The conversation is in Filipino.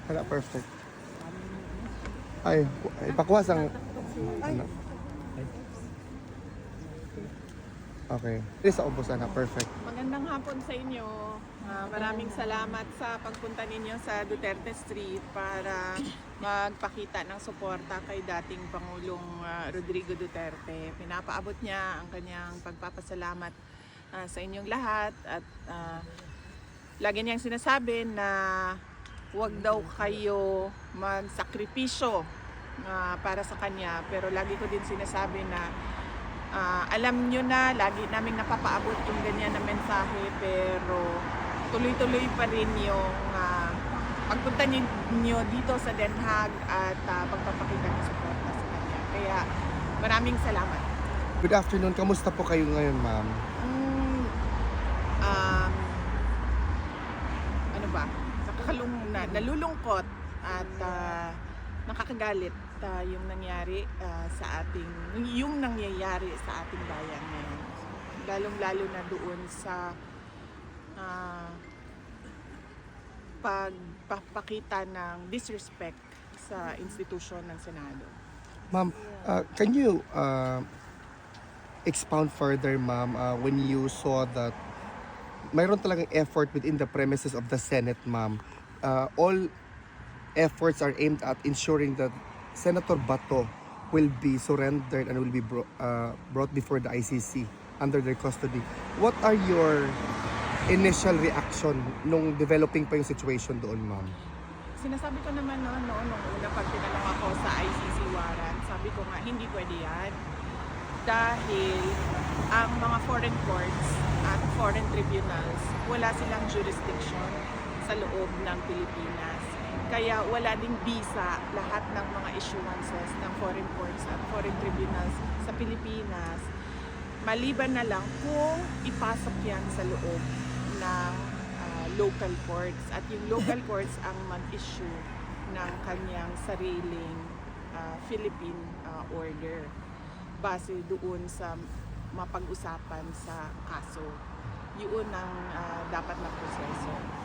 Wala, perfect. Ay, ipakwas ang... Ano? Okay. This sa ubos, ana. Perfect. Magandang hapon sa inyo. Maraming salamat sa pagpunta ninyo sa Duterte Street para magpakita ng suporta kay dating Pangulong Rodrigo Duterte. Pinapaabot niya ang kanyang pagpapasalamat sa inyong lahat at lagi niyang sinasabi na huwag daw kayo magsakripisyo para sa kanya, pero lagi ko din sinasabi na alam nyo na, lagi naming napapaabot yung ganyan na mensahe, pero tuloy-tuloy pa rin yung pagpunta nyo dito sa Den Haag at pagpapakita ng suporta sa kanya. Kaya maraming salamat. Good afternoon. Kamusta po kayo ngayon, ma'am? Ano ba? Nalulungkot at nakakagalit yung nangyari yung nangyayari sa ating bayan ngayon. Lalong-lalo na doon sa pagpapakita ng disrespect sa institusyon ng Senado. Ma'am, can you expound further, ma'am, when you saw that mayroon talagang effort within the premises of the Senate, ma'am? All efforts are aimed at ensuring that Senator Bato will be surrendered and will be brought before the ICC under their custody. What are your initial reaction nung developing pa yung situation doon, ma'am? Sinasabi ko naman noon nung una pag tinanong ako sa ICC warrant, sabi ko nga hindi pwede yan. Dahil ang mga foreign courts at foreign tribunals, wala silang jurisdiction sa loob ng Pilipinas. Kaya wala ding visa lahat ng mga issuances ng foreign courts at foreign tribunals sa Pilipinas. Maliban na lang kung ipasok yan sa loob ng local courts. At yung local courts ang mag-issue ng kanyang sariling Philippine order base doon sa mapag-usapan sa kaso. Yun ang dapat na proseso.